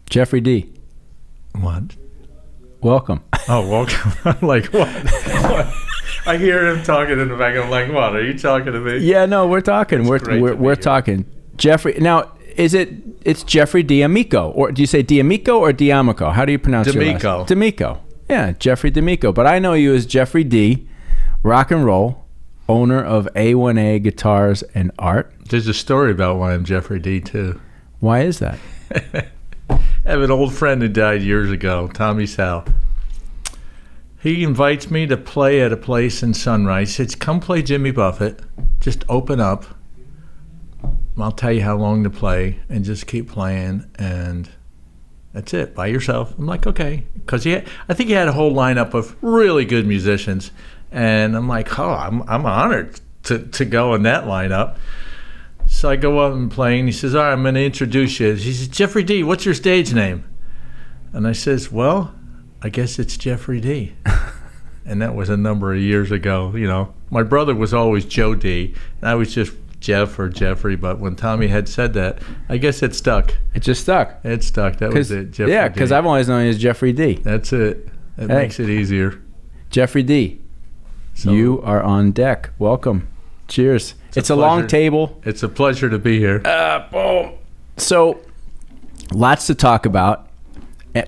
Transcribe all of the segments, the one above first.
Jeffrey D. What? Welcome. Oh, welcome. I'm like, what? I hear him talking in the back. I'm like, what? Are you talking to me? Yeah, no, we're talking. We're talking. Jeffrey. Now, it's Jeffrey D'Amico, or do you say D'Amico or D'Amico? How do you pronounce your last name? D'Amico. Yeah, Jeffrey D'Amico. But I know you as Jeffrey D. Rock and roll, owner of A1A Guitars and Art. There's a story about why I'm Jeffrey D. too. Why is that? I have an old friend who died years ago, Tommy Sal. He invites me to play at a place in Sunrise. He says, come play Jimmy Buffett. Just open up. I'll tell you how long to play, and just keep playing, and that's it, by yourself. I'm like, okay. Because I think he had a whole lineup of really good musicians, and I'm like, oh, I'm honored to go in that lineup. So I go up and play, and he says, all right, I'm going to introduce you. He says, Jeffrey D., what's your stage name? And I says, well, I guess it's Jeffrey D. And that was a number of years ago. You know, my brother was always Joe D., and I was just Jeff or Jeffrey. But when Tommy had said that, I guess it stuck. It just stuck. It stuck. That was it, Jeffrey Yeah, D. because I've always known you as Jeffrey D. That's it. That makes it easier. Jeffrey D., so, you are on deck. Welcome. Cheers. It's a long table. It's a pleasure to be here. Boom. So, lots to talk about.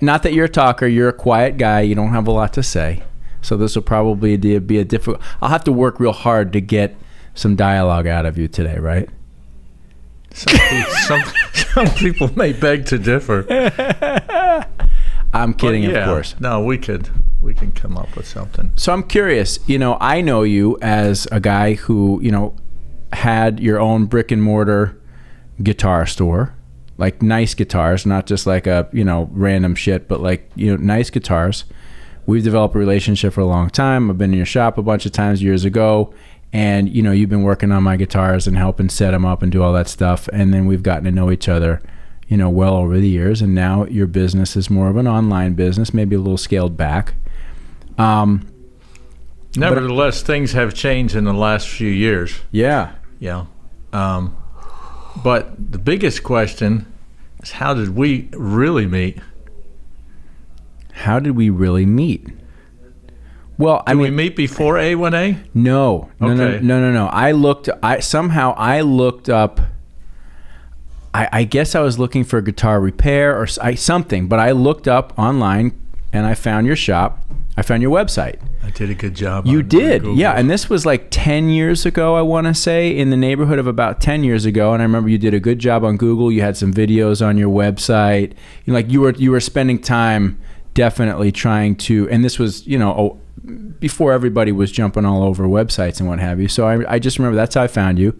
Not that you're a talker. You're a quiet guy. You don't have a lot to say. So this will probably be a difficult... I'll have to work real hard to get some dialogue out of you today, right? Some people may beg to differ. I'm kidding, of course. No, we can come up with something. So I'm curious. You know, I know you as a guy who, had your own brick and mortar guitar store, like nice guitars, not just like a, random shit, but like, nice guitars. We've developed a relationship for a long time. I've been in your shop a bunch of times years ago, and, you've been working on my guitars and helping set them up and do all that stuff. And then we've gotten to know each other, well over the years. And now your business is more of an online business, maybe a little scaled back. Nevertheless, things have changed in the last few years. Yeah. Yeah. But the biggest question is, how did we really meet? How did we really meet? Well, Did we meet before A1A? No. Okay. No. I looked up. I guess I was looking for guitar repair or something, but I looked up online and I found your shop. I found your website. I did a good job. You did, yeah. And this was like 10 years ago, I want to say, in the neighborhood of about 10 years ago. And I remember you did a good job on Google. You had some videos on your website. You were spending time definitely trying to, and this was, before everybody was jumping all over websites and what have you. So I just remember that's how I found you.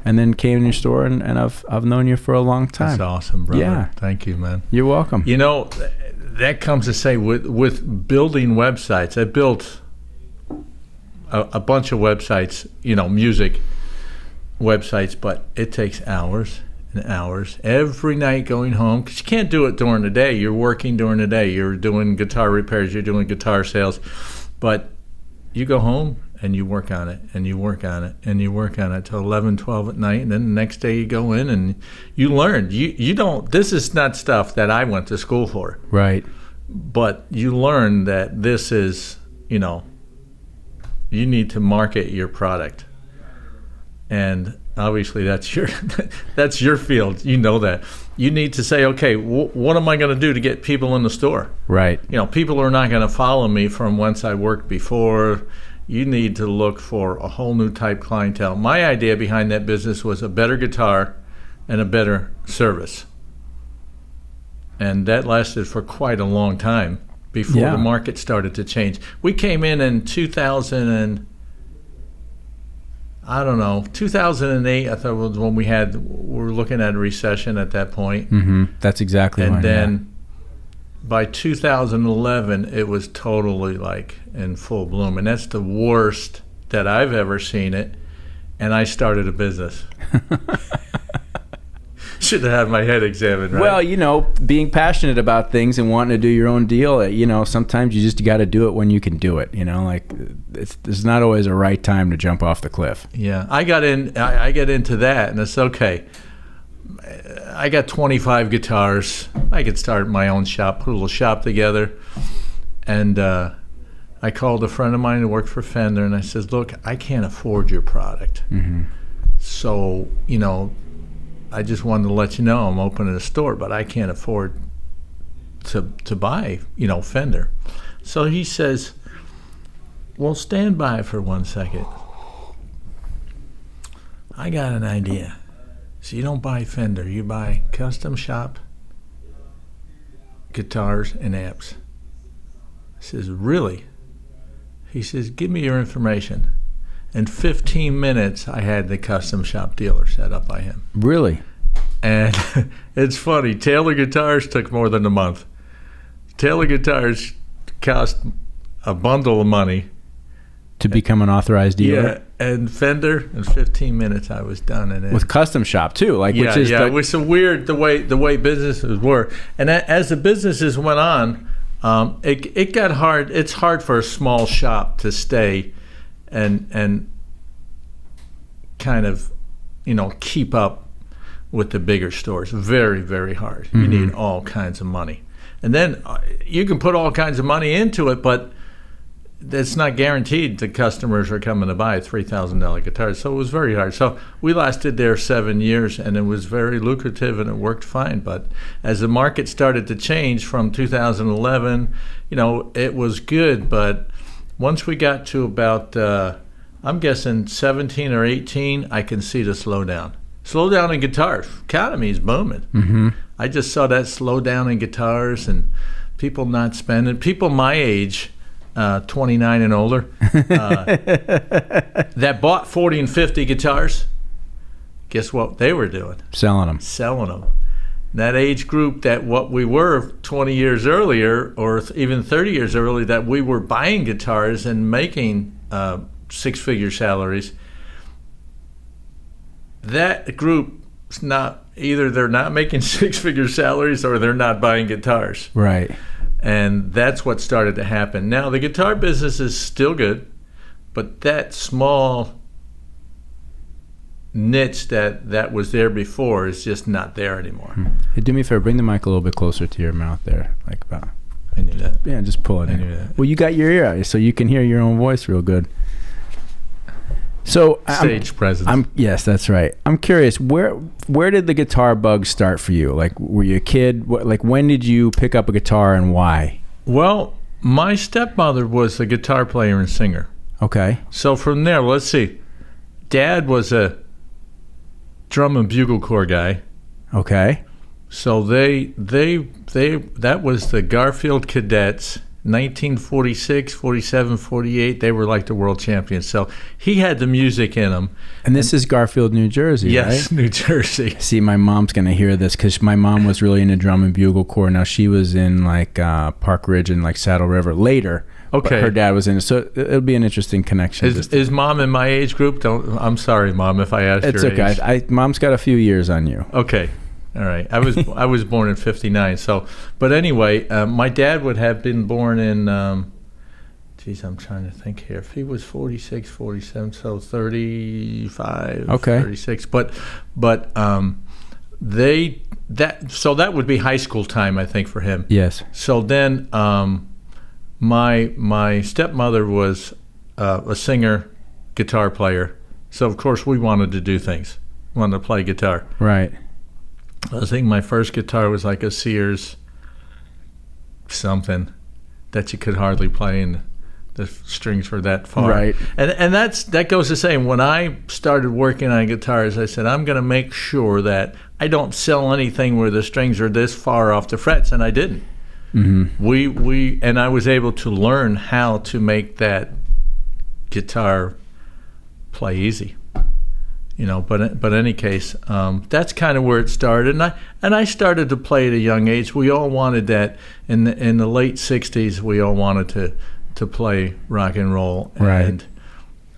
And then came in your store, and I've known you for a long time. That's awesome, brother. Yeah. Thank you, man. You're welcome. That comes to say with building websites. I built a bunch of websites, music websites, but it takes hours and hours every night going home, because you can't do it during the day. You're working during the day. You're doing guitar repairs. You're doing guitar sales. But you go home and you work on it, and you work on it, and you work on it till 11, 12 at night, and then the next day you go in and you learn. You don't, this is not stuff that I went to school for. Right. But you learn that this is, you need to market your product. And obviously that's your field. You know that. You need to say, okay, what am I going to do to get people in the store? Right. People are not going to follow me from whence I worked before. You need to look for a whole new type clientele. My idea behind that business was a better guitar and a better service. And that lasted for quite a long time before the market started to change. We came in 2008, I thought was when we were looking at a recession at that point. Mm-hmm. That's exactly right. And then by 2011, it was totally like in full bloom. And that's the worst that I've ever seen it. And I started a business. Should have had my head examined, right? Well, being passionate about things and wanting to do your own deal, sometimes you just got to do it when you can do it. There's not always a right time to jump off the cliff. Yeah, I get into that, and it's okay. I got 25 guitars. I could start my own shop, put a little shop together. And I called a friend of mine who worked for Fender, and I said, look, I can't afford your product. Mm-hmm. So, you know, I just wanted to let you know I'm opening a store, but I can't afford to buy, you know, Fender. So he says, well, stand by for 1 second. I got an idea. So you don't buy Fender, you buy custom shop guitars and amps. I says, really? He says, give me your information. In 15 minutes, I had the custom shop dealer set up by him. Really? And it's funny, Taylor Guitars took more than a month. Taylor Guitars cost a bundle of money. To become an authorized dealer? Yeah, and Fender, in 15 minutes I was done. And with custom shop too, like yeah, which is it was so weird the way businesses were. And as the businesses went on, it got hard. It's hard for a small shop to stay and kind of, you know, keep up with the bigger stores. Very, very hard. You need all kinds of money. And then you can put all kinds of money into it, but it's not guaranteed the customers are coming to buy $3,000 guitars. So it was very hard. So we lasted there 7 years, and it was very lucrative, and it worked fine. But as the market started to change from 2011, you know, it was good. But once we got to about, I'm guessing 17 or 18, I can see the slowdown. Slowdown in guitars. Economy is booming. Mm-hmm. I just saw that slowdown in guitars and people not spending. People my age, 29 and older, that bought 40 and 50 guitars, guess what they were doing? Selling them. Selling them. That age group, that what we were 20 years earlier or even 30 years earlier, that we were buying guitars and making six-figure salaries, that group's not, either they're not making six-figure salaries or they're not buying guitars. Right. And that's what started to happen. Now, the guitar business is still good, but that small niche that was there before is just not there anymore. Hey, do me a favor, bring the mic a little bit closer to your mouth there, like about. I knew that. Yeah, just pull it in. I knew that. Well, you got your ear out, so you can hear your own voice real good. So Stage presence. Yes, that's right. I'm curious, where did the guitar bug start for you? Like, were you a kid? Like, when did you pick up a guitar and why? Well, my stepmother was a guitar player and singer. Okay. So from there, let's see. Dad was a drum and bugle corps guy. Okay. So that was the Garfield Cadets, 1946, 47, 48. They were like the world champions. So he had the music in him. And this is Garfield, New Jersey, yes, right? New Jersey. See, my mom's going to hear this because my mom was really into drum and bugle corps. Now, she was in like Park Ridge and like Saddle River later. Okay. But her dad was in it. So it'll be an interesting connection. Is mom in my age group? I'm sorry, Mom, if I asked it's your okay. age. Mom's got a few years on you. Okay. All right. I was born in 59. So, but anyway, my dad would have been born in, I'm trying to think here. If he was 46, 47, so 35, okay. 36. But so that would be high school time, I think, for him. Yes. So then my stepmother was a singer, guitar player. So, of course, we wanted to do things. We wanted to play guitar. Right. I think my first guitar was like a Sears something that you could hardly play, and the strings were that far. Right. And that goes the same. When I started working on guitars, I said, I'm going to make sure that I don't sell anything where the strings are this far off the frets, and I didn't. Mm-hmm. And I was able to learn how to make that guitar play easy. You know, but in any case, that's kind of where it started, and I started to play at a young age. We all wanted that in the late '60s. We all wanted to play rock and roll, right?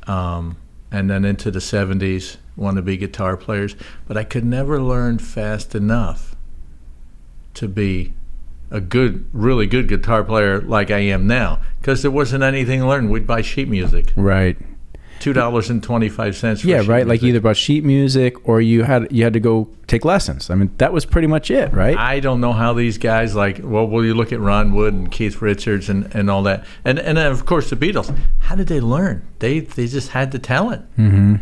And then into the '70s, wanted to be guitar players. But I could never learn fast enough to be a really good guitar player like I am now, because there wasn't anything to learn. We'd buy sheet music, right? $2.25 for yeah, sheet right. Like music. either about sheet music or you had to go take lessons. I mean, that was pretty much it, right? I don't know how these guys well, you look at Ron Wood and Keith Richards and all that. And then, of course, the Beatles. How did they learn? They just had the talent. Mm-hmm.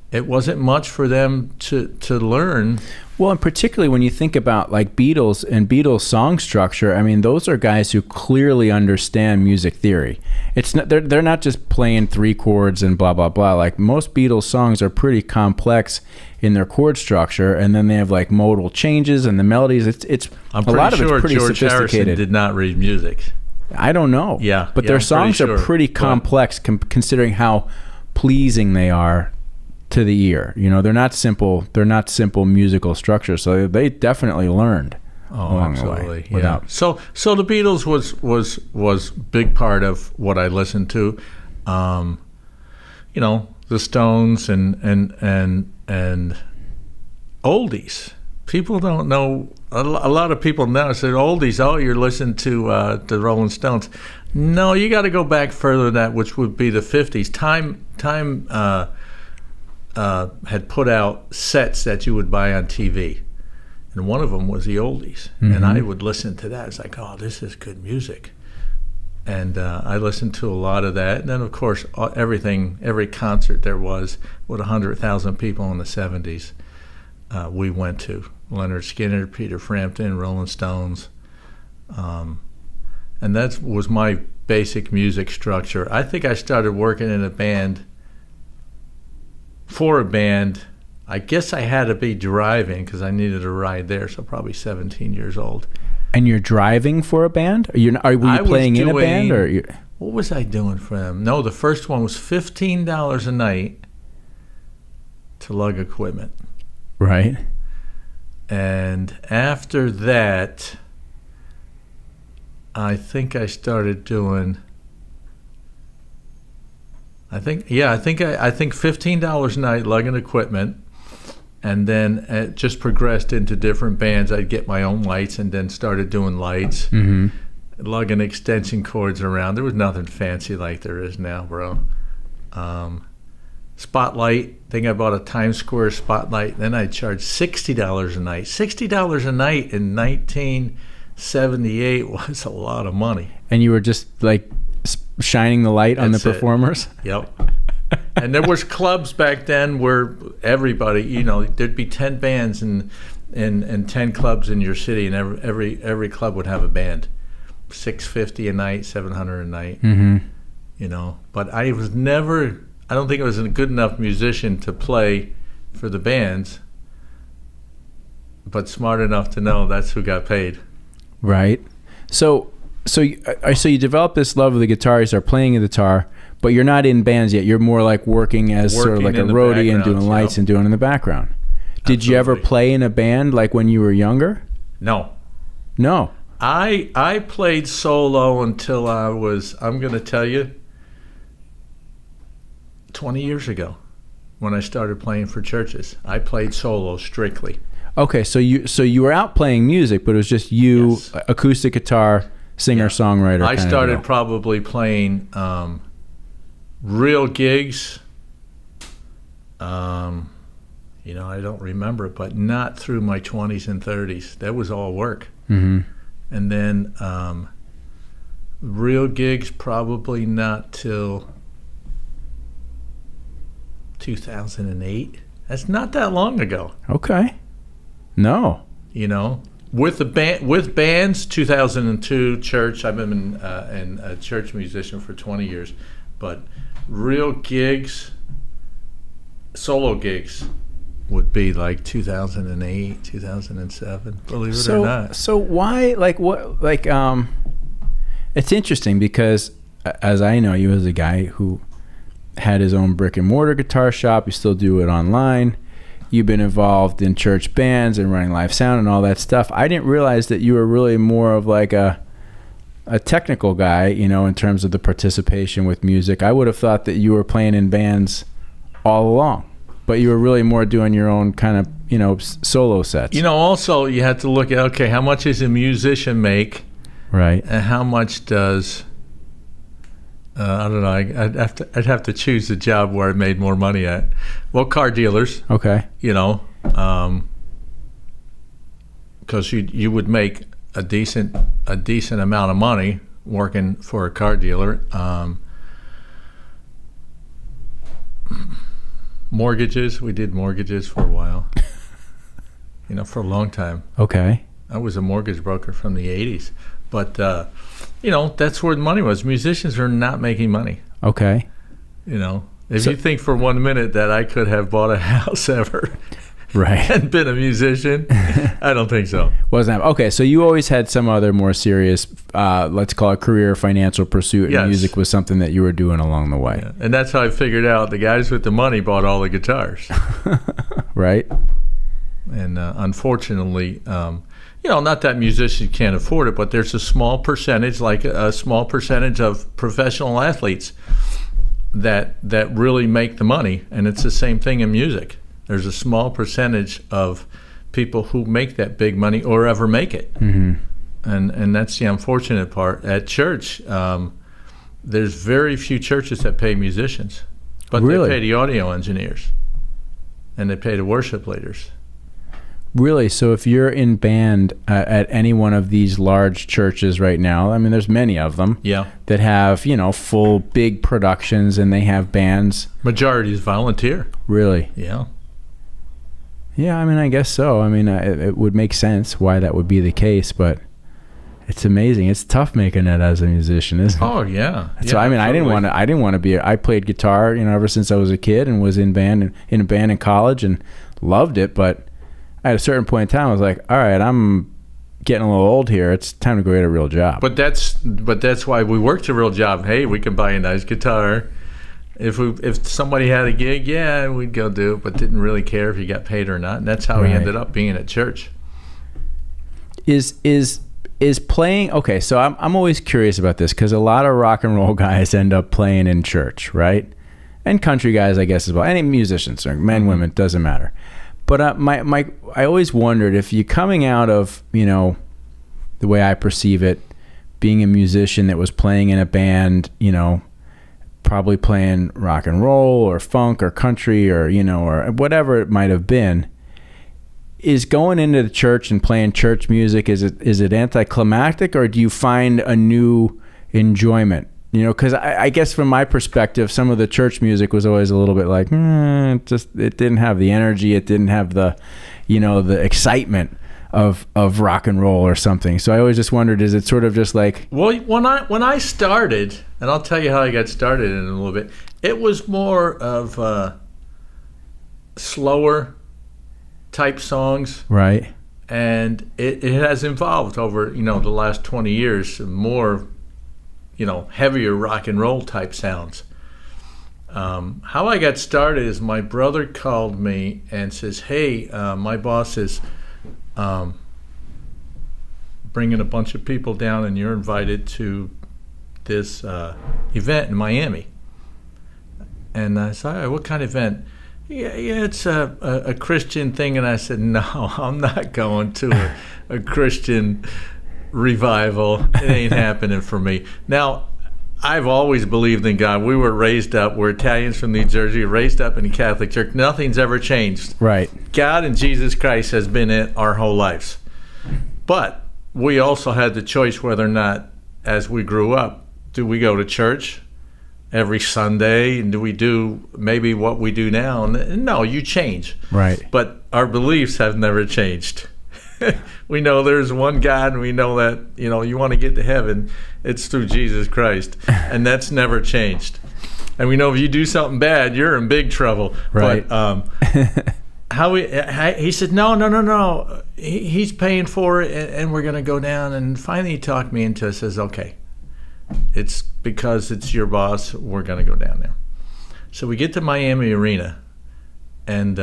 It wasn't much for them to learn. Well, and particularly when you think about like Beatles and Beatles song structure, I mean, those are guys who clearly understand music theory. It's not, they're not just playing 3 chords and blah, blah, blah. Like most Beatles songs are pretty complex in their chord structure, and then they have like modal changes and the melodies. It's I'm a lot of sure it's pretty George Harrison sophisticated. did not read music. I don't know. Yeah, but yeah, their I'm songs pretty are sure. pretty But- complex considering how pleasing they are to the ear. You know, they're not simple musical structures, so they definitely learned along the way. Absolutely. Yeah. Without, So the Beatles was big part of what I listened to. You know, the Stones and oldies. People don't know. A lot of people now say oldies. Oh, you're listening to the Rolling Stones. No, you got to go back further than that, which would be the '50s. Time had put out sets that you would buy on TV, and one of them was the oldies, and I would listen to that. It's like, oh, this is good music, and I listened to a lot of that. And then, of course, every concert there was with 100,000 people in the '70s, we went to. Leonard Skinner, Peter Frampton, Rolling Stones, and that was my basic music structure. I think I started working in a band. For a band, I guess I had to be driving because I needed a ride there, so probably 17 years old. and you're driving for a band? Were you playing in a band? Or what was I doing for them? No, the first one was $15 a night to lug equipment. Right. And after that, I think I started doing. I think $15 a night lugging equipment, and then it just progressed into different bands. I'd get my own lights, and then started doing lights, lugging extension cords around. There was nothing fancy like there is now, bro. Spotlight. I think I bought a Times Square spotlight. Then I charged $60 a night. $60 a night in 1978 was a lot of money. And you were just like shining the light on the performers? Yep. And there was clubs back then where everybody, there'd be 10 bands and 10 clubs in your city, and every club would have a band. $650 a night, $700 a night. But I don't think I was a good enough musician to play for the bands, but smart enough to know that's who got paid. Right. So you develop this love of the guitar. You start playing the guitar, but you're not in bands yet. You're more like working as sort of like a roadie and doing lights and doing in the background. Did you ever play in a band like when you were younger? No. I played solo until I was, I'm going to tell you, 20 years ago when I started playing for churches. I played solo strictly. Okay, so you were out playing music, but it was just you, Yes. acoustic guitar, singer-songwriter. I started probably playing real gigs. I don't remember, but not through my 20s and 30s. That was all work. Mm-hmm. And then real gigs probably not till 2008. That's not that long ago. Okay. No. With bands, 2002, church. I've been a church musician for 20 years, but real gigs, solo gigs, would be like 2008, 2007. Believe it or not. So why, it's interesting because as I know you as a guy who had his own brick and mortar guitar shop, you still do it online. You've been involved in church bands and running live sound and all that stuff. I didn't realize that you were really more of like a technical guy, in terms of the participation with music. I would have thought that you were playing in bands all along, but you were really more doing your own kind of, solo sets. Also you have to look at, okay, how much does a musician make? Right. And how much does I don't know. I'd have to choose a job where I made more money at. Well, car dealers. Okay. You know, because you would make a decent amount of money working for a car dealer. Mortgages. We did mortgages for a while. You know, for a long time. Okay. I was a mortgage broker from the 80s. But, you know, that's where the money was. Musicians are not making money. Okay. You know, if you think for 1 minute that I could have bought a house ever right. and been a musician, I don't think so. Wasn't that, okay, so you always had some other more serious, let's call it career financial pursuit, and Yes. music was something that you were doing along the way. Yeah. And that's how I figured out the guys with the money bought all the guitars. Right? And unfortunately, you know, not that musicians can't afford it, but there's a small percentage, like a small percentage of professional athletes that really make the money, and it's the same thing in music. There's a small percentage of people who make that big money or ever make it, and that's the unfortunate part. At church, there's very few churches that pay musicians, but Really? they pay the audio engineers, and they pay the worship leaders. Really? So if you're in band at any one of these large churches right now, I mean, there's many of them Yeah. that have, you know, full big productions and they have bands. Majority is volunteer. Really? Yeah. Yeah, I mean, I guess so. I mean, it would make sense why that would be the case, but it's amazing. It's tough making it as a musician, isn't it? Oh yeah. So I mean, I didn't want to be. I played guitar, you know, ever since I was a kid, and was in a band in college, and loved it. But at a certain point in time, I was like, all right, I'm getting a little old here. It's time to go get a real job. But that's why we worked a real job. Hey, we can buy a nice guitar. If somebody had a gig, yeah, we'd go do it, but didn't really care if you got paid or not. And that's how we ended up being at church. Is playing okay? So I'm always curious about this because a lot of rock and roll guys end up playing in church, right? And country guys, I guess, as well. Any musicians, men, women, doesn't matter. But I always wondered if you're coming out of, you know, the way I perceive it, being a musician that was playing in a band, you know, probably playing rock and roll or funk or country or, you know, or whatever it might have been, is going into the church and playing church music, is it anticlimactic, or do you find a new enjoyment? You know, because I guess from my perspective, some of the church music was always a little bit like, it didn't have the energy, it didn't have the, you know, the excitement of rock and roll or something. So I always just wondered, is it sort of just like... Well, when I started, and I'll tell you how I got started in a little bit, it was more of slower type songs. Right. And it has evolved over, you know, the last 20 years, more, you know, heavier rock and roll type sounds. How I got started is my brother called me and says, hey, my boss is bringing a bunch of people down and you're invited to this event in Miami. And I said, all right, what kind of event? Yeah, it's a Christian thing. And I said, no, I'm not going to a Christian revival. It ain't happening for me. Now, I've always believed in God. We were raised up. We're Italians from New Jersey, raised up in the Catholic Church. Nothing's ever changed. Right. God and Jesus Christ has been in our whole lives. But we also had the choice whether or not, as we grew up, do we go to church every Sunday, and do we do maybe what we do now? No, you change. Right. But our beliefs have never changed. We know there's one God, and we know that, you know, you want to get to heaven, it's through Jesus Christ, and that's never changed. And we know if you do something bad, you're in big trouble. Right. But he said, no. He's paying for it, and we're going to go down. And finally he talked me into it, says, okay, it's because it's your boss, we're going to go down there. So we get to Miami Arena, and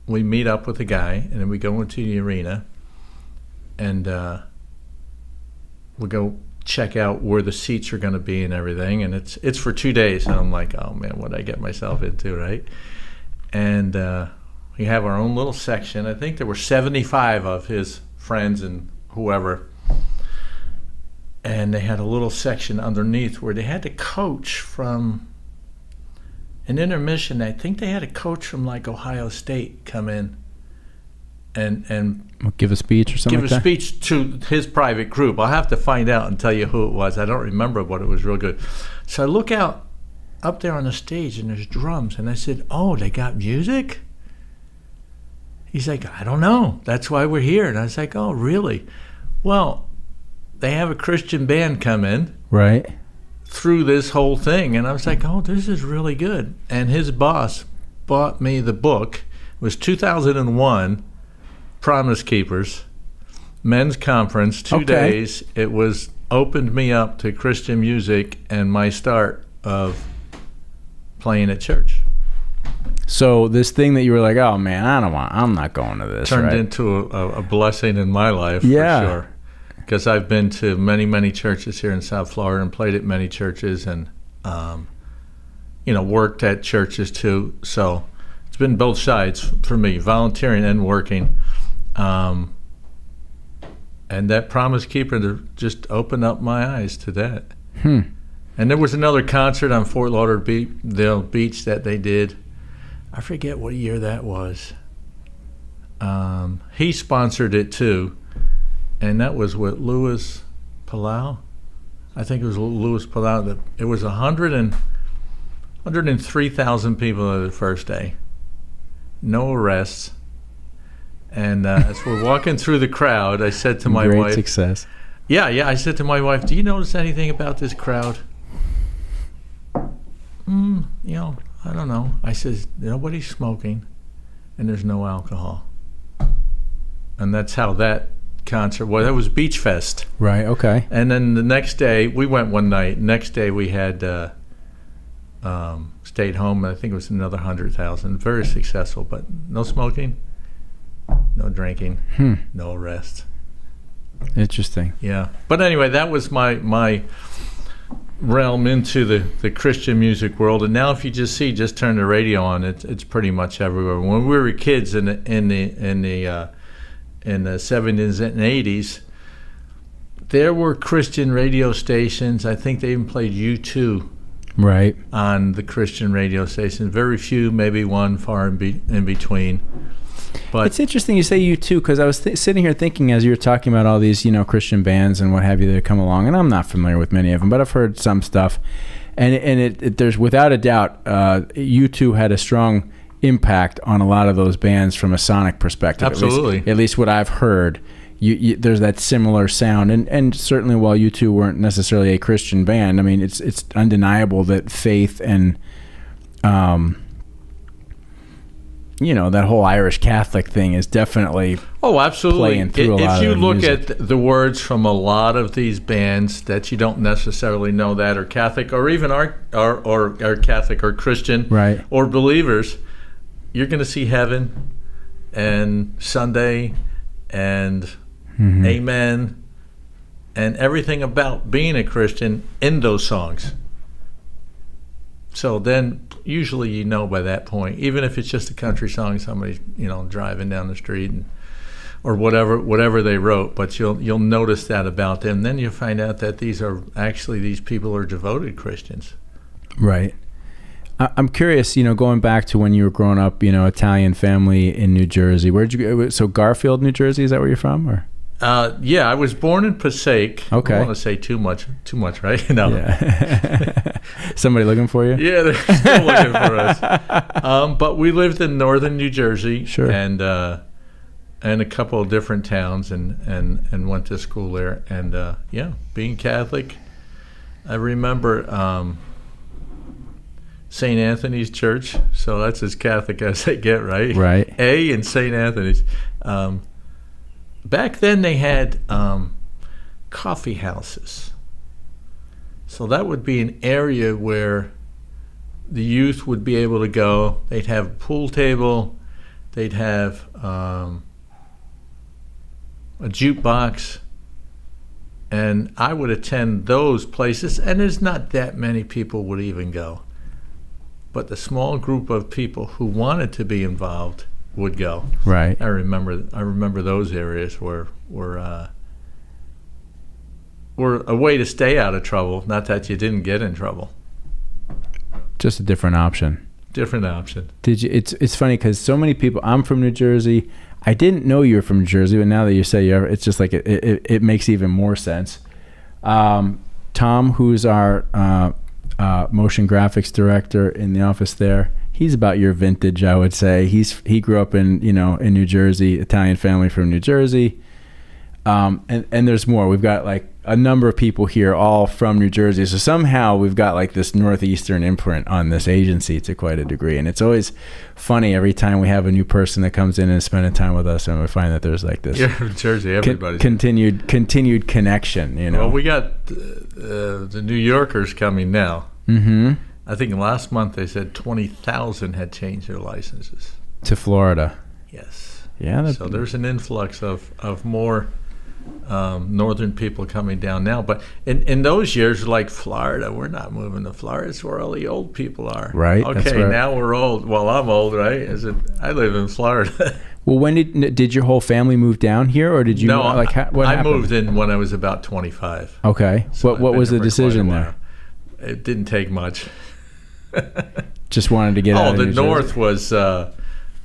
we meet up with a guy, and then we go into the arena, and we go check out where the seats are going to be and everything. And it's for 2 days, and I'm like, oh man, what did I get myself into, right? And we have our own little section. I think there were 75 of his friends and whoever. and they had a little section underneath where they had to coach from an intermission. I think they had a coach from like Ohio State come in and give a speech or something. Give a speech to his private group. I'll have to find out and tell you who it was. I don't remember, but it was real good. So I look out up there on the stage and there's drums, and I said, "Oh, they got music?" He's like, "I don't know. That's why we're here." And I was like, "Oh, really?" Well, they have a Christian band come in. Right. Through this whole thing, and I was like, "Oh, this is really good." And his boss bought me the book. It was 2001, Promise Keepers, men's conference, 2 days. It was opened me up to Christian music and my start of playing at church. So this thing that you were like, "Oh man, I'm not going to this," turned right? into a blessing in my life, for sure. Because I've been to many, many churches here in South Florida and played at many churches and, worked at churches too. So it's been both sides for me, volunteering and working. And that Promise Keeper just opened up my eyes to that. And there was another concert on Fort Lauderdale Beach that they did. I forget what year that was. He sponsored it too. And that was with Louis Palau. I think it was Louis Palau. It was 103,000 people the first day. No arrests. And as we're walking through the crowd, I said to my wife... Great success. Yeah. I said to my wife, "Do you notice anything about this crowd?" I don't know. I said, "Nobody's smoking, and there's no alcohol." And that's how that concert was. That was Beach Fest. Right, okay. And then the next day, we went one night. Next day, we had stayed home. I think it was another 100,000. Very successful, but no smoking, no drinking, no arrests. Interesting. Yeah. But anyway, that was my realm into the Christian music world. And now if you just turn the radio on, it's pretty much everywhere. When we were kids in the 70s and 80s, there were Christian radio stations. I think they even played U2 right on the Christian radio station. Very few, maybe one far in between. But it's interesting you say U2, because I was sitting here thinking as you were talking about all these, Christian bands and what have you that come along, and I'm not familiar with many of them, but I've heard some stuff, and there's without a doubt U2 had a strong impact on a lot of those bands from a sonic perspective. Absolutely. At least what I've heard. There's that similar sound, and certainly while U2 weren't necessarily a Christian band, I mean it's undeniable that faith and that whole Irish Catholic thing is definitely absolutely playing through a lot if you of look music. at the words from a lot of these bands that you don't necessarily know that are Catholic or even are Catholic or Christian, right, or believers, you're going to see heaven and Sunday and amen and everything about being a Christian in those songs. So then usually by that point, even if it's just a country song, somebody's driving down the street or whatever they wrote, but you'll notice that about them. Then you'll find out that these people are devoted Christians. Right. I'm curious, going back to when you were growing up, Italian family in New Jersey. Where'd you go? So Garfield, New Jersey, is that where you're from? Or? Yeah, I was born in Passaic. Okay. I don't want to say too much, right? No. Yeah. Somebody looking for you? Yeah, they're still looking for us. But we lived in northern New Jersey, sure, and a couple of different towns, and went to school there. And being Catholic, I remember St. Anthony's Church. So that's as Catholic as they get, right? Right. A and St. Anthony's. Back then they had coffee houses. So that would be an area where the youth would be able to go. They'd have a pool table. They'd have a jukebox. And I would attend those places. And there's not that many people would even go. But the small group of people who wanted to be involved would go. Right. I remember those areas were were a way to stay out of trouble. Not that you didn't get in trouble. Just a different option. Different option. Did you? It's funny because so many people. I'm from New Jersey. I didn't know you were from New Jersey, but now that you say you're, it's just like it makes even more sense. Tom, who's our motion graphics director in the office there, he's about your vintage, I would say. He grew up in New Jersey, Italian family from New Jersey. And there's more. We've got like a number of people here all from New Jersey. So somehow we've got like this Northeastern imprint on this agency to quite a degree. And it's always funny every time we have a new person that comes in and is spending time with us, and we find that there's like this from Jersey, everybody's continued connection, Well, we got the New Yorkers coming now. Mm-hmm. I think last month they said 20,000 had changed their licenses. To Florida. Yes. Yeah. So there's an influx of more northern people coming down now. But in those years, like Florida, we're not moving to Florida. It's where all the old people are. Right. Okay, now we're old. Well, I'm old, right? I live in Florida. Well, when did your whole family move down here, or did you? No, what happened? I moved in when I was about 25. Okay. So what was the decision there? It didn't take much. Just wanted to get out of New Jersey.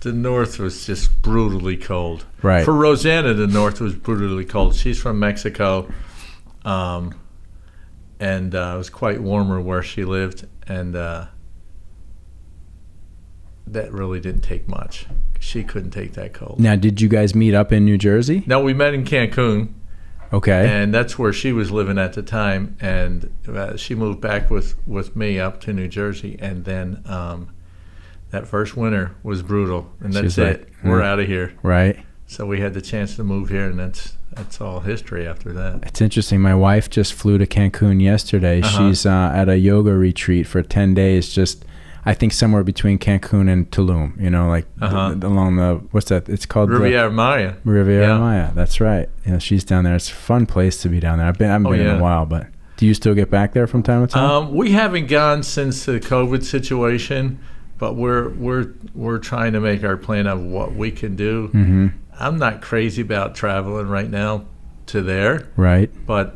The north was just brutally cold. Right. For Rosanna, the north was brutally cold. She's from Mexico, and it was quite warmer where she lived, and that really didn't take much. She couldn't take that cold. Now, did you guys meet up in New Jersey? No, we met in Cancun. Okay. And that's where she was living at the time, and she moved back with me up to New Jersey, and then that first winter was brutal, and that's it. We're out of here. Right. So we had the chance to move here, and that's all history after that. It's interesting. My wife just flew to Cancun yesterday. She's at a yoga retreat for 10 days, just I think somewhere between Cancun and Tulum, along the, what's that? It's called Riviera Maya. Riviera Maya. That's right. She's down there. It's a fun place to be down there. I haven't been in a while, but do you still get back there from time to time? We haven't gone since the COVID situation, but we're trying to make our plan of what we can do. Mm-hmm. I'm not crazy about traveling right now to there. Right. But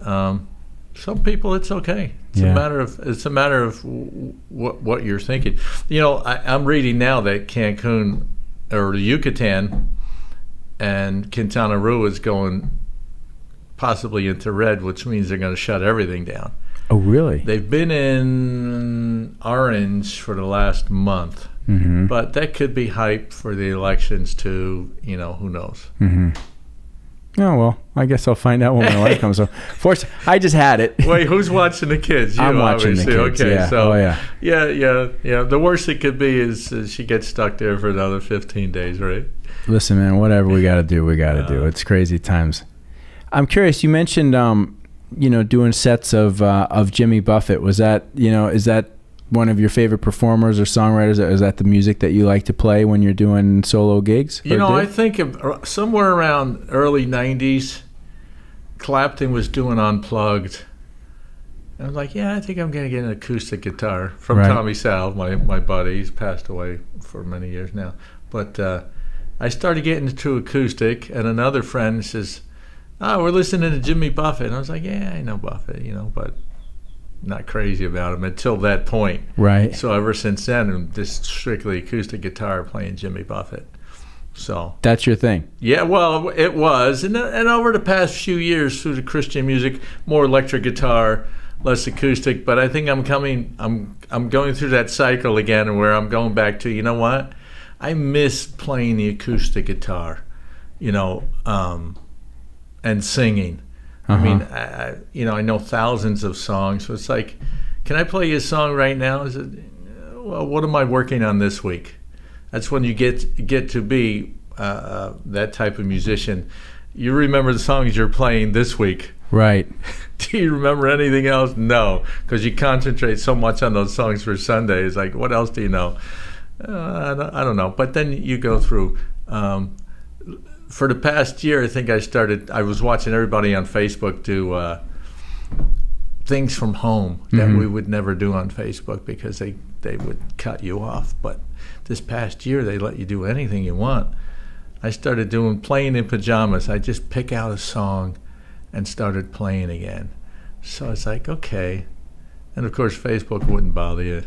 some people, it's okay. It's a matter of what you're thinking. I'm reading now that Cancun or Yucatan and Quintana Roo is going possibly into red, which means they're going to shut everything down. Oh, really? They've been in orange for the last month, but that could be hype for the elections too. Who knows? Mm-hmm. Oh, well, I guess I'll find out when my wife comes home. I just had it. Wait, who's watching the kids? You, I'm watching obviously. the kids, okay, yeah. So, yeah. The worst it could be is she gets stuck there for another 15 days, right? Listen, man, whatever we got to do, we got to do. It's crazy times. I'm curious, you mentioned, doing sets of Jimmy Buffett. Was that, is that one of your favorite performers or songwriters? Is that the music that you like to play when you're doing solo gigs? I think somewhere around early 90s, Clapton was doing Unplugged. I was like, I think I'm going to get an acoustic guitar from Tommy Sal, my buddy. He's passed away for many years now. But I started getting into acoustic, and another friend says, we're listening to Jimmy Buffett. And I was like, I know Buffett, but not crazy about him until that point. Right. So ever since then, I'm just strictly acoustic guitar playing Jimmy Buffett. So that's your thing. Yeah, well, it was, and over the past few years through the Christian music, more electric guitar, less acoustic. But I think I'm going through that cycle again, where I'm going back to, what, I miss playing the acoustic guitar, and singing. I mean, I know thousands of songs, so it's like, can I play you a song right now? Is it, well, what am I working on this week? That's when you get to be that type of musician. You remember the songs you're playing this week. Right. Do you remember anything else? No, because you concentrate so much on those songs for Sunday. It's like, what else do you know? I don't know. But then you go through. For the past year, I think I was watching everybody on Facebook do things from home that we would never do on Facebook because they would cut you off. But this past year, they let you do anything you want. I started playing in pajamas. I just pick out a song and started playing again. So it's like, okay. And of course, Facebook wouldn't bother you.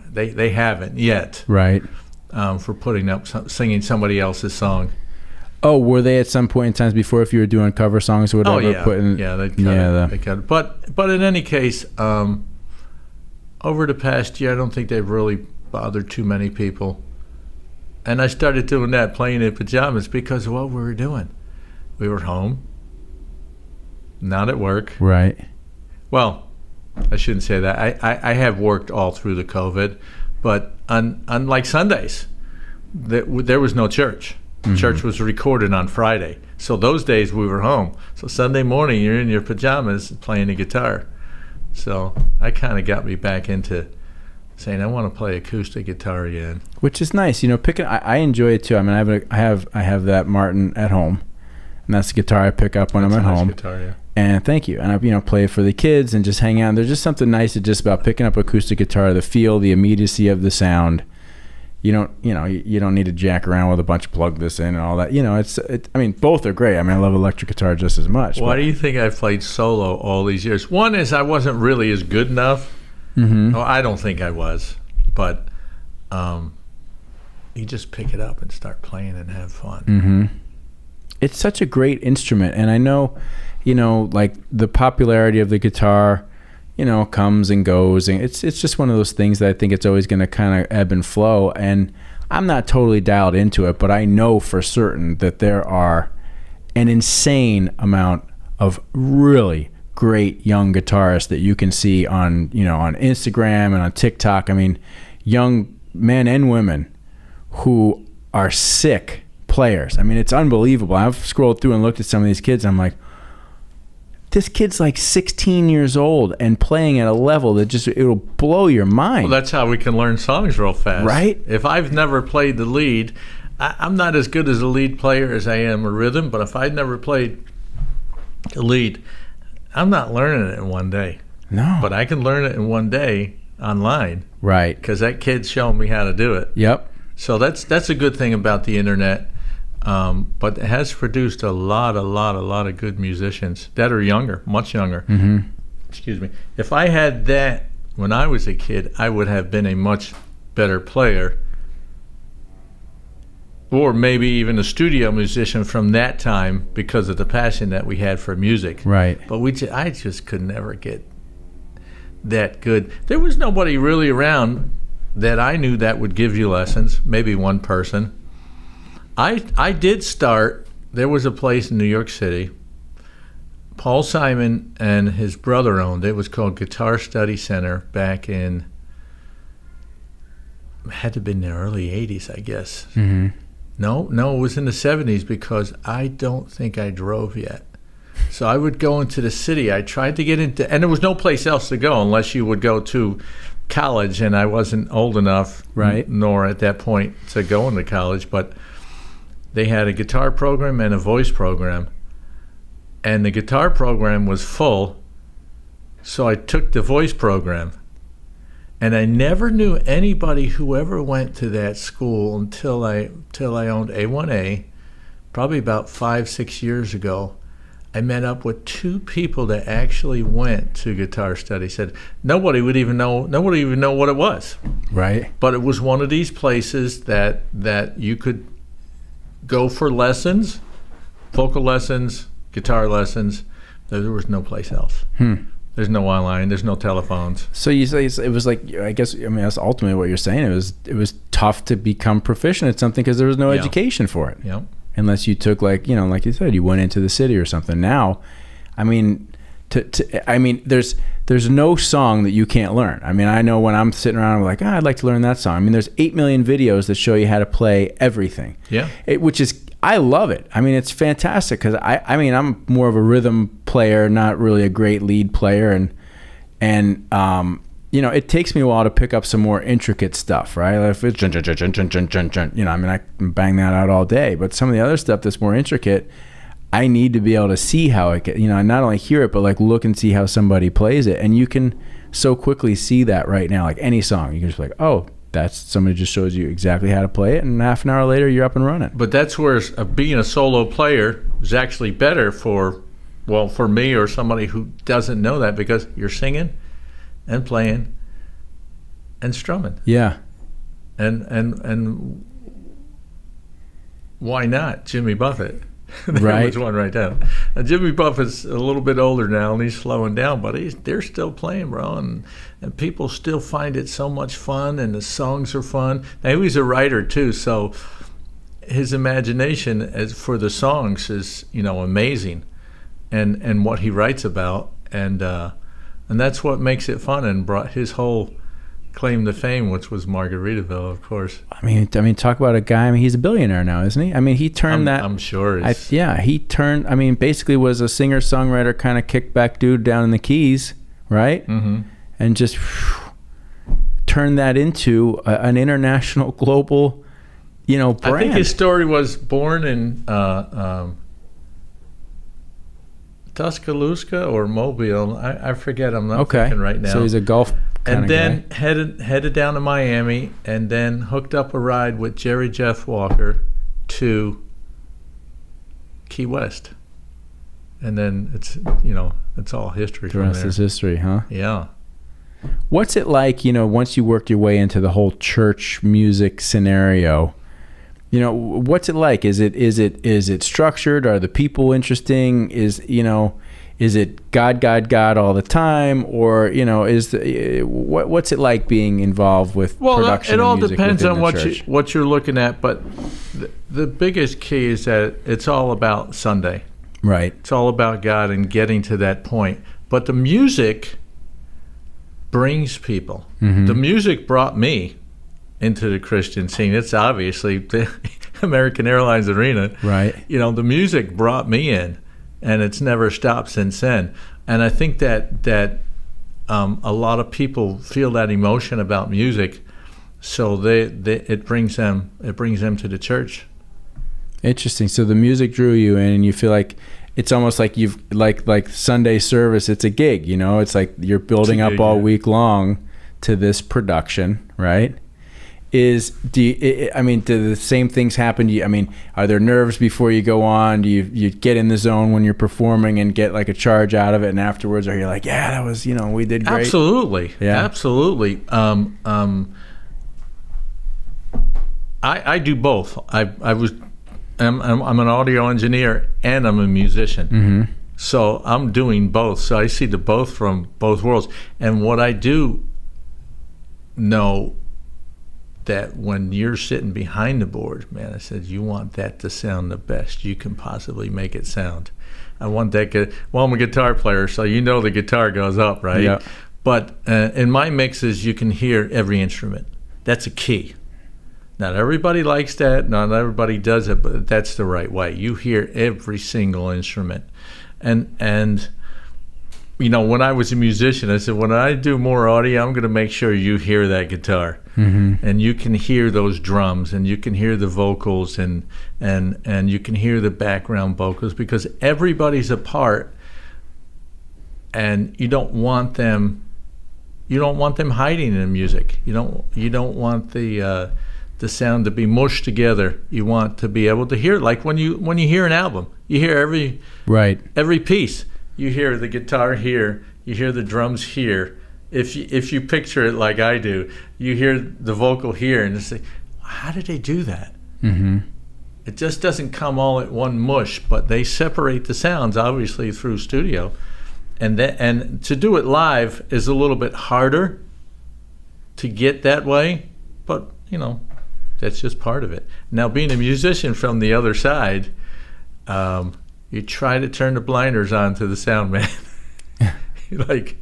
They haven't yet. Right. For putting up singing somebody else's song. Oh, were they at some point in times before, if you were doing cover songs or whatever? Oh yeah, putting, they'd cut it. They cut it. But in any case, over the past year, I don't think they've really bothered too many people. And I started doing that, playing in pajamas, because of what we were doing. We were home, not at work. Right. Well, I shouldn't say that. I have worked all through the COVID, but unlike Sundays, there was no church. Mm-hmm. Church was recorded on Friday. So those days we were home. So Sunday morning, you're in your pajamas playing the guitar. So that kind of got me back into saying I want to play acoustic guitar again. Which is nice. You know, picking. I enjoy it too. I mean, I have that Martin at home, and that's the guitar I pick up when I'm at home. Guitar, yeah. And thank you. And I play it for the kids and just hang out. And there's just something nice just about picking up acoustic guitar, the feel, the immediacy of the sound. You don't need to jack around with a bunch of plug this in and all that. I mean, both are great. I mean, I love electric guitar just as much. Why do you think I've played solo all these years? One is I wasn't really as good enough. Mm-hmm. Oh, I don't think I was. But you just pick it up and start playing and have fun. Mm-hmm. It's such a great instrument. And I know, like the popularity of the guitar, comes and goes, and it's just one of those things that I think it's always going to kind of ebb and flow. And I'm not totally dialed into it, but I know for certain that there are an insane amount of really great young guitarists that you can see on on Instagram and on TikTok. I mean, young men and women who are sick players. I mean, it's unbelievable. I've scrolled through and looked at some of these kids, and I'm like, this kid's like 16 years old and playing at a level that it'll blow your mind. Well, that's how we can learn songs real fast. Right? If I've never played the lead, I'm not as good as a lead player as I am a rhythm, but if I've never played the lead, I'm not learning it in one day. No. But I can learn it in one day online. Right. Because that kid's showing me how to do it. Yep. So that's a good thing about the internet. But it has produced a lot of good musicians that are younger, much younger. Mm-hmm. Excuse me. If I had that when I was a kid, I would have been a much better player, or maybe even a studio musician from that time because of the passion that we had for music. Right. But I just could never get that good. There was nobody really around that I knew that would give you lessons. Maybe one person. I did start, there was a place in New York City, Paul Simon and his brother owned it. It was called Guitar Study Center back in, had to have been the early 80s, I guess. Mm-hmm. No, it was in the 70s because I don't think I drove yet. So I would go into the city. I tried to get into, and there was no place else to go unless you would go to college, and I wasn't old enough, right, nor at that point to go into college, but they had a guitar program and a voice program, and the guitar program was full, so I took the voice program. And I never knew anybody who ever went to that school until I owned A1A, probably about 5-6 years ago. I met up with 2 people that actually went to guitar study. Said nobody would even know what it was. Right. But it was one of these places that you could go for lessons, vocal lessons, guitar lessons. There was no place else. There's no online. There's no telephones. So you say it was like, I guess, I mean, that's ultimately what you're saying. It was tough to become proficient at something because there was no education for it. Yeah. Unless you took, like you said, you went into the city or something. Now, I mean, there's no song that you can't learn. I mean, I know when I'm sitting around, I'm like, I'd like to learn that song. I mean, there's 8 million videos that show you how to play everything. Yeah. I love it. I mean, it's fantastic because I'm more of a rhythm player, not really a great lead player, and it takes me a while to pick up some more intricate stuff, right? If it's I can bang that out all day, but some of the other stuff that's more intricate, I need to be able to see how it can, not only hear it, but like look and see how somebody plays it. And you can so quickly see that right now, like any song, you can just be like, oh, that's somebody just shows you exactly how to play it, and half an hour later you're up and running. But that's where being a solo player is actually better for Well, for me or somebody who doesn't know that, because you're singing and playing and strumming. Yeah. And why not Jimmy Buffett? There Right. was one right there. Now, Jimmy Buffett's a little bit older now, and he's slowing down, but they're still playing, bro, and people still find it so much fun, and the songs are fun. Now, he's a writer too, so his imagination for the songs is, amazing, and what he writes about, and that's what makes it fun, and brought his whole claim to fame, which was Margaritaville, of course. I mean, talk about a guy. I mean, he's a billionaire now, isn't he? I mean, he turned I'm sure. he turned. I mean, basically was a singer songwriter kind of kickback dude down in the Keys, right? Mm-hmm. And just turned that into an international, global, brand. I think his story was born in Tuscaloosa or Mobile. I forget. I'm not thinking right now. So he's a golf and then guy. headed down to Miami, and then hooked up a ride with Jerry Jeff Walker to Key West, and then it's all history. The rest is history, huh? Yeah. What's it like, once you worked your way into the whole church music scenario? What's it like? Is it structured? Are the people interesting? Is it God all the time, or what's it like being involved with production? It all and music depends on what you're looking at, but the biggest key is that it's all about Sunday. Right. It's all about God and getting to that point. But the music brings people. Mm-hmm. The music brought me into the Christian scene. It's obviously the American Airlines Arena. Right. The music brought me in, and it's never stopped since then. And I think that a lot of people feel that emotion about music, so it brings them to the church. Interesting. So the music drew you in, and you feel like it's almost like you've like Sunday service. It's a gig, It's like you're building up all week long to this production, right? Do the same things happen? Are there nerves before you go on? Do you get in the zone when you're performing and get like a charge out of it, and afterwards are you like, yeah, that was, we did great? Absolutely. Yeah. Absolutely. I do both. I'm an audio engineer and I'm a musician. Mm-hmm. So I'm doing both. So I see the both from both worlds. And what I do know, that when you're sitting behind the board, man, I said, you want that to sound the best you can possibly make it sound. I want that. Well, I'm a guitar player, so the guitar goes up, right? Yeah. But in my mixes, you can hear every instrument. That's a key. Not everybody likes that. Not everybody does it, but that's the right way. You hear every single instrument. And when I was a musician, I said, when I do more audio, I'm going to make sure you hear that guitar. Mm-hmm. And you can hear those drums, and you can hear the vocals, and you can hear the background vocals, because everybody's a part, and you don't want them hiding in the music. You don't want the sound to be together. You want to be able to hear it. Like when you hear an album, you hear every piece. You hear the guitar here, you hear the drums here. If you picture it like I do, you hear the vocal here, and it's like, how did they do that? Mm-hmm. It just doesn't come all at one mush, but they separate the sounds, obviously, through studio. And to do it live is a little bit harder to get that way, but, that's just part of it. Now, being a musician from the other side, you try to turn the blinders on to the sound man. You're like,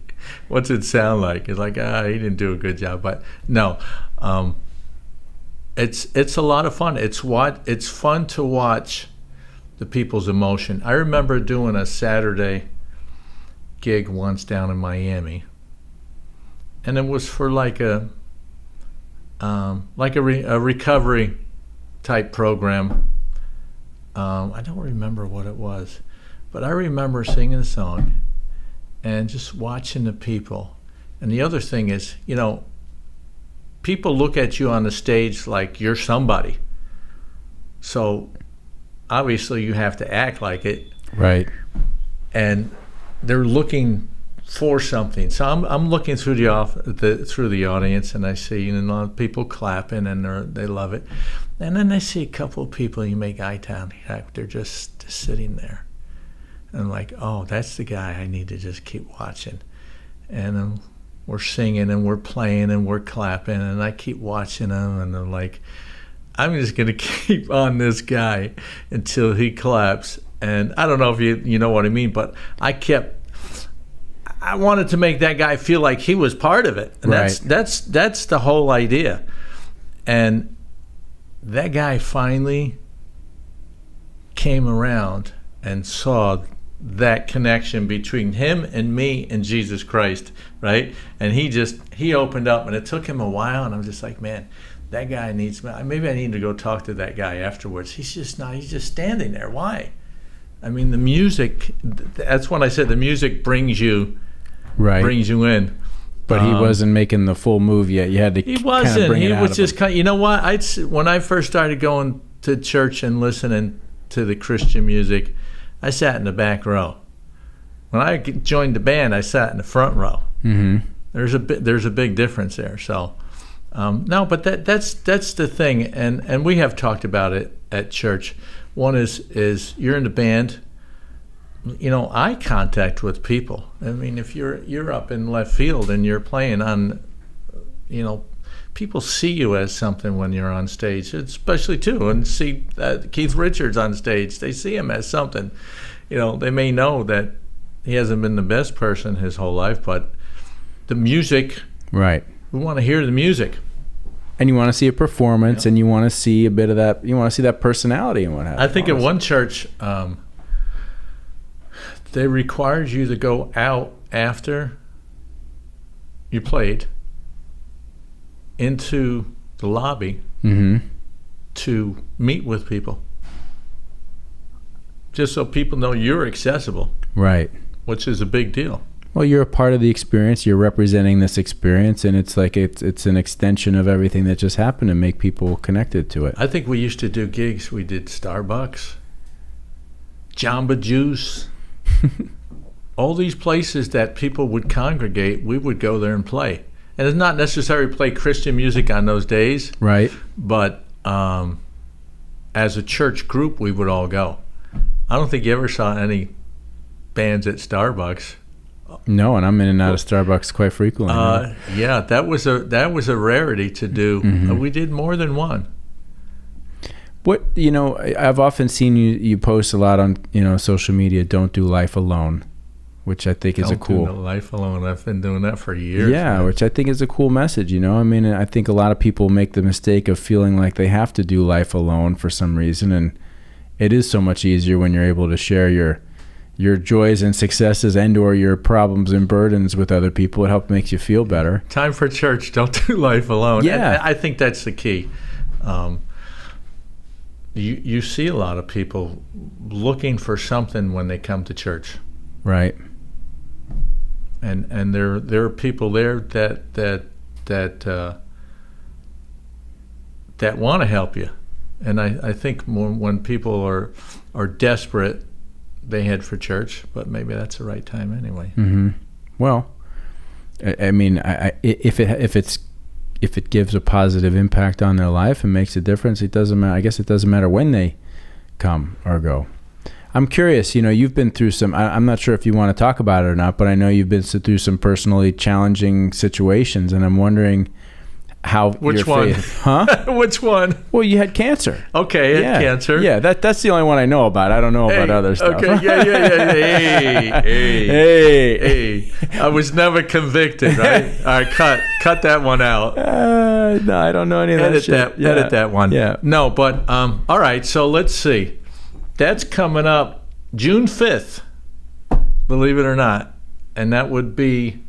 what's it sound like? It's like, he didn't do a good job. But no, it's a lot of fun. It's fun to watch the people's emotion. I remember doing a Saturday gig once down in Miami, and it was for like a recovery type program. I don't remember what it was, but I remember singing a song and just watching the people. And the other thing is, people look at you on the stage like you're somebody. So obviously you have to act like it. Right. and they're looking for something. So I'm looking through the audience, and I see a lot of people clapping, and they love it. And then I see a couple of people, you make eye contact, they're just sitting there. And I'm like, oh, that's the guy I need to just keep watching. And we're singing, and we're playing, and we're clapping, and I keep watching them, and I'm like, I'm just going to keep on this guy until he claps. And I don't know if you know what I mean, but I wanted to make that guy feel like he was part of it. And right. that's the whole idea. And that guy finally came around and saw that connection between him and me and Jesus Christ, right? And he opened up, and it took him a while, and I'm just like, man, that guy needs me. Maybe I need to go talk to that guy afterwards. He's just standing there. Why? I mean, the music, that's when I said the music brings you in. But he wasn't making the full move yet. You had to He wasn't. Bring He it was out just kind of, you know what? When I first started going to church and listening to the Christian music, I sat in the back row. When I joined the band, I sat in the front row. Mm-hmm. There's a big difference there. So, no, but that's the thing, and we have talked about it at church. One is you're in the band, eye contact with people. I mean, if you're up in left field and you're playing on, people see you as something when you're on stage, especially too, and see Keith Richards on stage. They see him as something. They may know that he hasn't been the best person his whole life, but the music, right? We want to hear the music. And you want to see a performance, and you want to see a bit of that. You want to see that personality and what happens. I think at one church, they required you to go out after you played into the lobby to meet with people, just so people know you're accessible. Right. Which is a big deal. Well, you're a part of the experience. You're representing this experience, and it's like it's an extension of everything that just happened to make people connected to it. I think we used to do gigs. We did Starbucks, Jamba Juice, all these places that people would congregate. We would go there and play, and it's not necessarily play Christian music on those days, right? But as a church group, we would all go. I don't think you ever saw any bands at Starbucks. No, and I'm in and out of Starbucks quite frequently. Yeah, that was a rarity to do. Mm-hmm. We did more than one. What I've often seen you post a lot on social media. Don't do life alone, which I think is a cool. Don't do life alone. I've been doing that for years. Yeah, man. which I think is a cool message. I mean, I think a lot of people make the mistake of feeling like they have to do life alone for some reason, and it is so much easier when you're able to share your joys and successes and/or your problems and burdens with other people. It makes you feel better. Time for church. Don't do life alone. Yeah, and I think that's the key. You see a lot of people looking for something when they come to church, right? And there are people there that want to help you, and I think when people are desperate, they head for church, but maybe that's the right time anyway. Mm-hmm. Well, I mean, if it gives a positive impact on their life and makes a difference, it doesn't matter. I guess it doesn't matter when they come or go. I'm curious. You've been through some. I'm not sure if you want to talk about it or not, but I know you've been through some personally challenging situations, and I'm wondering how. Which one? Huh? Which one? Well, you had cancer. Okay, you had cancer. Yeah, that's the only one I know about. I don't know about other stuff. Okay, yeah. Hey. I was never convicted, right? All right, cut that one out. No, I don't know any of that shit. Edit that one. Yeah. No, but all right. So let's see. That's coming up June 5th. Believe it or not, and that would be.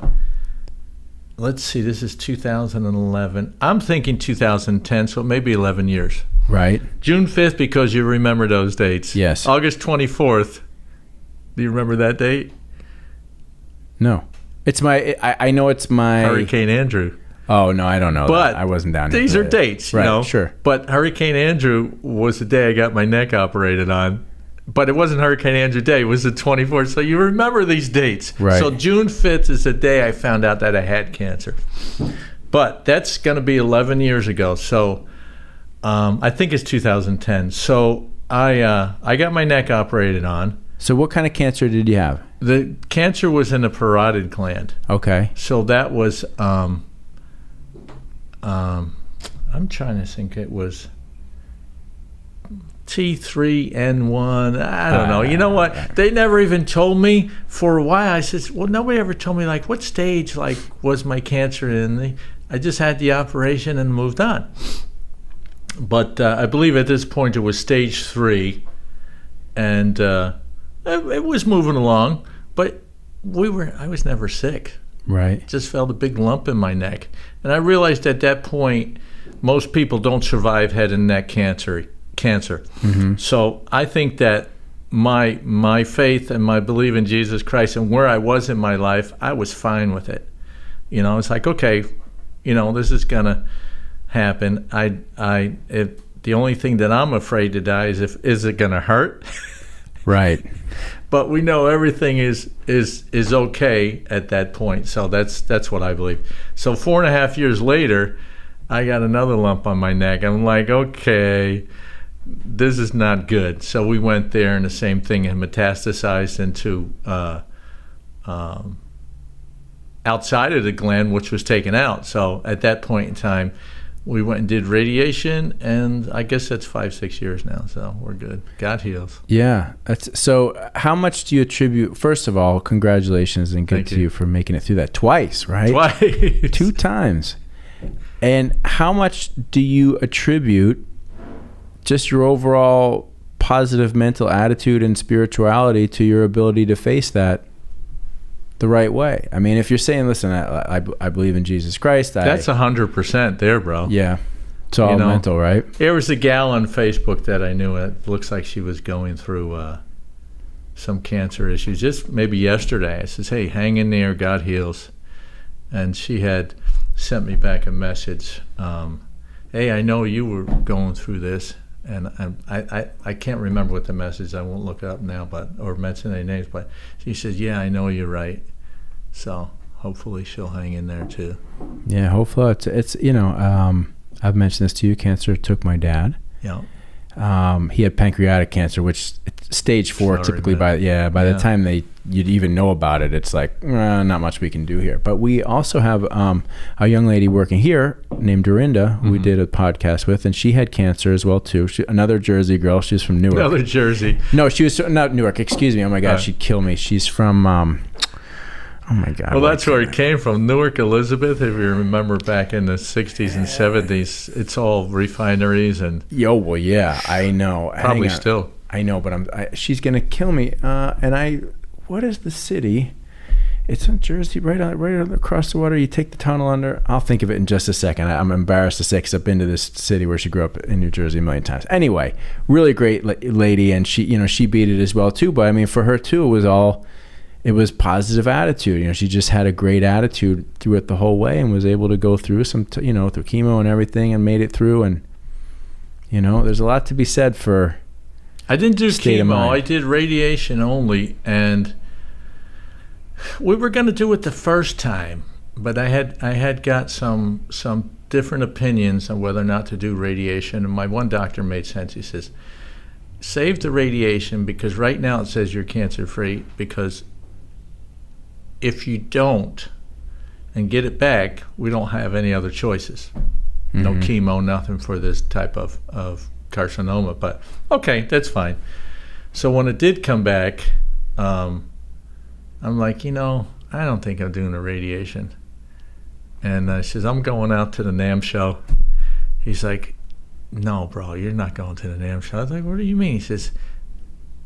Let's see, this is 2011. I'm thinking 2010, so maybe 11 years. Right. June 5th, because you remember those dates. Yes. August 24th. Do you remember that date? No. I know it's my... Hurricane Andrew. Oh, no, I don't know. But I wasn't down here. These are dates, right, sure. But Hurricane Andrew was the day I got my neck operated on. but it wasn't Hurricane Andrew Day. It was the 24th. So you remember these dates. Right. So June 5th is the day I found out that I had cancer. But that's going to be 11 years ago. So I think it's 2010. So I got my neck operated on. So what kind of cancer did you have? The cancer was in the parotid gland. Okay. So that was, I'm trying to think, it was T3N1. I don't know. You know what? They never even told me for a while. I said, well, nobody ever told me, like, what stage, like, was my cancer in. I just had the operation and moved on. But I believe at this point it was stage 3. And it was moving along. But I was never sick. Right. Just felt a big lump in my neck. And I realized at that point, most people don't survive head and neck cancer. Mm-hmm. So I think that my faith and my belief in Jesus Christ and where I was in my life, I was fine with it. You know, it's like, okay, you know, this is gonna happen. The only thing that I'm afraid to die is it gonna hurt? Right. But we know everything is okay at that point. So that's what I believe. So 4.5 years later, I got another lump on my neck. I'm like, okay, this is not good. So we went there, and the same thing had metastasized into outside of the gland, which was taken out. So at that point in time, we went and did radiation, and I guess that's 5-6 years now. So we're good. God heals. Yeah. So how much do you attribute, first of all, congratulations and good Thank to you. you for making it through that twice, right? Twice. 2 times. And how much do you attribute just your overall positive mental attitude and spirituality to your ability to face that the right way? I mean, if you're saying, listen, I believe in Jesus Christ. That's 100% there, bro. Yeah. It's all mental, right? There was a gal on Facebook that I knew. It looks like she was going through some cancer issues. Just maybe yesterday, I says, hey, hang in there. God heals. And she had sent me back a message. Hey, I know you were going through this. And I can't remember what the message. I won't look it up now, or mention any names. But she says, "Yeah, I know you're right." So hopefully she'll hang in there too. Yeah, hopefully it's I've mentioned this to you. Cancer took my dad. Yeah. He had pancreatic cancer, which stage 4 Sorry, typically. man. By the time you'd even know about it, it's like not much we can do here. But we also have a young lady working here named Dorinda, who we did a podcast with, and she had cancer as well too. Another Jersey girl. She's from Newark. Another Jersey. No, she was not Newark. Excuse me. Oh my God, she'd kill me. She's from. Oh my God. Well, that's where it came from. Newark, Elizabeth. If you remember back in the 60s and 70s, it's all refineries and. Well, yeah, I know. Probably still. I know, but she's gonna kill me. What is the city? It's in Jersey, right across the water. You take the tunnel under. I'll think of it in just a second. I'm embarrassed to say, because I've been to this city where she grew up in New Jersey a million times. Anyway, really great lady, and she beat it as well too. But I mean, for her too, it was positive attitude. She just had a great attitude through it the whole way, and was able to go through through chemo and everything, and made it through. And there's a lot to be said for. I didn't do chemo. I did radiation only, and we were going to do it the first time, but I had got some different opinions on whether or not to do radiation, and my one doctor made sense. He says, save the radiation, because right now it says you're cancer-free, because if you don't and get it back, we don't have any other choices. Mm-hmm. No chemo, nothing for this type of carcinoma. But okay, that's fine. So when it did come back, I'm like, I don't think I'm doing a radiation. And I says, I'm going out to the NAMM show. He's like, no, bro, you're not going to the NAMM show. I was like, what do you mean? He says,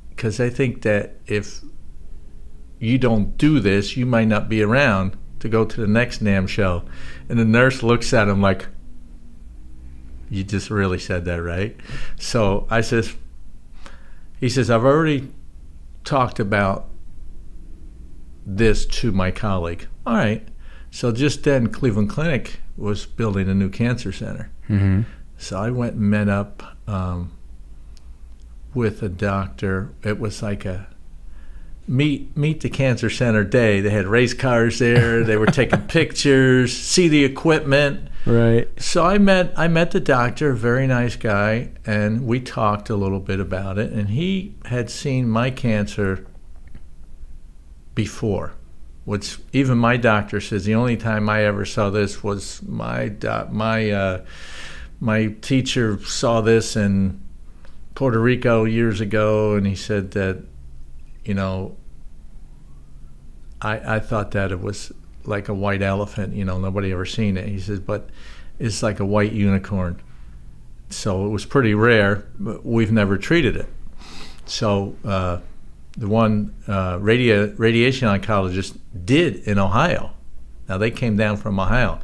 because I think that if you don't do this, you might not be around to go to the next NAMM show. And the nurse looks at him like, you just really said that, right? So he says, I've already talked about this to my colleague. All right. So just then, Cleveland Clinic was building a new cancer center. Mm-hmm. So I went and met up with a doctor. It was like a meet the cancer center day. They had race cars there. They were taking pictures, see the equipment. Right. So I met the doctor, a very nice guy, and we talked a little bit about it. And he had seen my cancer before, which even my doctor says the only time I ever saw this was my teacher saw this in Puerto Rico years ago, and he said that, you know, I thought that it was like a white elephant, you know, nobody ever seen it. He says, but it's like a white unicorn. So it was pretty rare, but we've never treated it. So the one radiation oncologist did in Ohio. Now they came down from Ohio.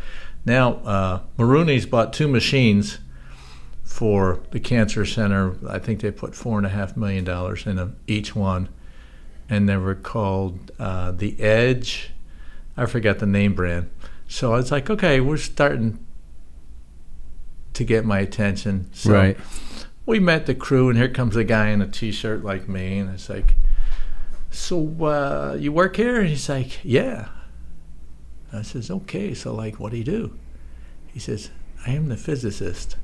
Now Maroney's bought 2 machines for the cancer center. I think they put $4.5 million in them, each one. And they were called the Edge. I forgot the name brand. So I was like, okay, we're starting to get my attention. So Right. we met the crew, and here comes a guy in a T-shirt like me, and it's like, so you work here? And he's like, yeah. I says, okay, so like, what do you do? He says, I am the physicist.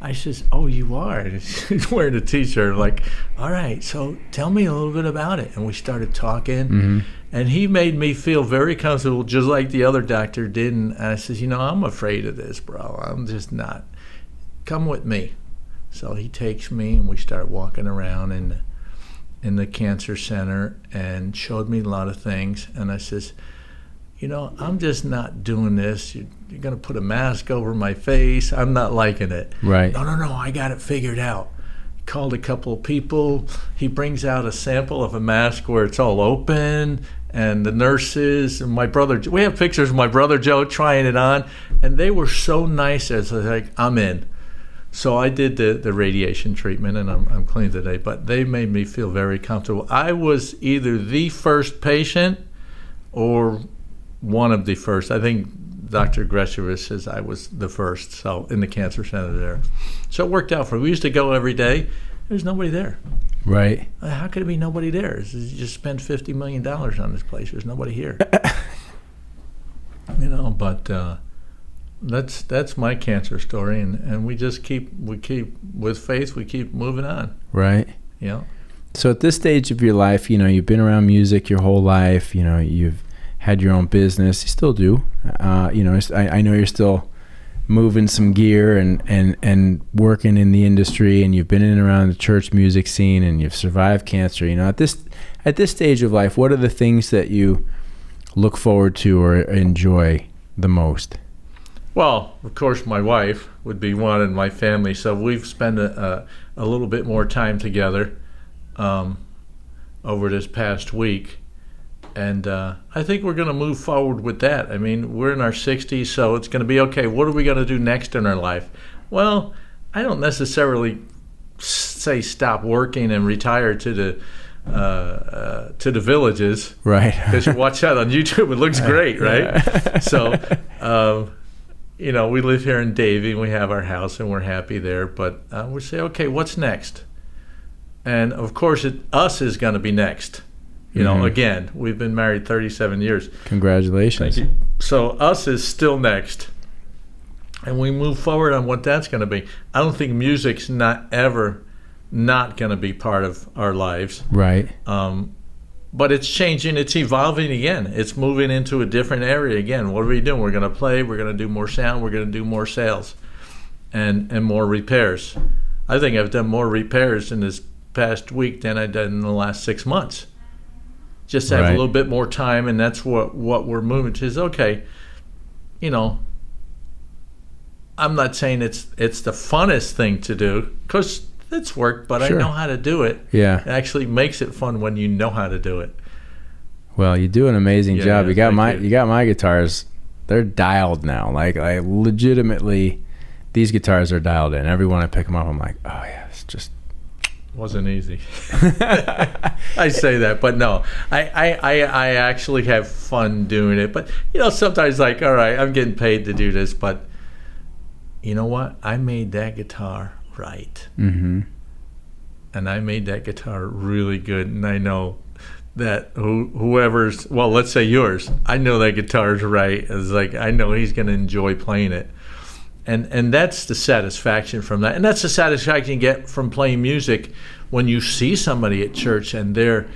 I says, oh, you are? And he's wearing a T-shirt. Like, all right, so tell me a little bit about it. And we started talking, Mm-hmm. and he made me feel very comfortable, just like the other doctor did. And I says, you know, I'm afraid of this, bro. I'm just not. Come with me. So he takes me, and we start walking around in the cancer center and showed me a lot of things. And I says, you know, I'm just not doing this. You're going to put a mask over my face. I'm not liking it. Right. No, I got it figured out. Called a couple of people. He brings out a sample of a mask where it's all open, and the nurses and my brother, we have pictures of my brother Joe trying it on, and they were so nice. As like, I'm in. So I did the radiation treatment, and I'm clean today, but they made me feel very comfortable. I was either the first patient or one of the first. I think Dr. Greshevich says I was the first, so in the cancer center there. So it worked out for me. We used to go every day. There's nobody there. Right. How could it be nobody there? You just spent $50 million on this place. There's nobody here. You know, but that's my cancer story, and we just keep with faith. We keep moving on. Right. You know. So at this stage of your life, you know, you've been around music your whole life. You know, you've had your own business. You still do. You know, I know you're still moving some gear and working in the industry, and you've been in and around the church music scene, and you've survived cancer. You know, at this stage of life, what are the things that you look forward to or enjoy the most? Well, of course, my wife would be one, and my family. So we've spent a little bit more time together over this past week. And I think we're going to move forward with that. I mean, we're in our 60s, so it's going to be, okay, what are we going to do next in our life? Well, I don't necessarily say stop working and retire to the villages. Right. Because you watch that on YouTube, it looks great, right? So, you know, we live here in Davie, and we have our house, and we're happy there. But we say, okay, what's next? And, of course, us is going to be next. You know, again, we've been married 37 years. Congratulations. Thank you. So us is still next. And we move forward on what that's going to be. I don't think music's not going to be part of our lives. Right. But it's changing. It's evolving again. It's moving into a different area again. What are we doing? We're going to play. We're going to do more sound. We're going to do more sales and more repairs. I think I've done more repairs in this past week than I've done in the last 6 months. Just have a little bit more time, and that's what we're moving to. Is okay, you know, I'm not saying it's the funnest thing to do, because it's work, but sure. I know how to do it. Yeah. It actually makes it fun when you know how to do it. Well, you do an amazing job. You got my guitars. They're dialed now. Like legitimately, these guitars are dialed in. Every one I pick them up, I'm like, oh yeah, it's just wasn't easy. I say that, but no, I actually have fun doing it. But you know, sometimes like, all right, I'm getting paid to do this, but you know what? I made that guitar right. Mm-hmm. and I made that guitar really good. And I know that whoever's, well, let's say yours, I know that guitar's right. It's like, I know he's going to enjoy playing it. And that's the satisfaction from that. And that's the satisfaction you get from playing music when you see somebody at church and they're